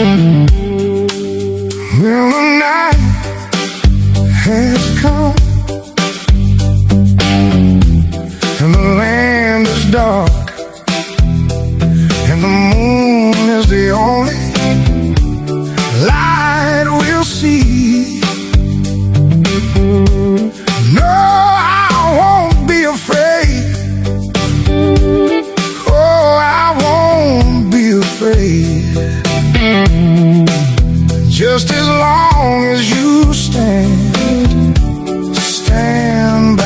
Well, the night has come and the land is dark and the moon is the only light we'll see. No, I won't be afraid. Oh, I won't be afraid. Just as long as you stand by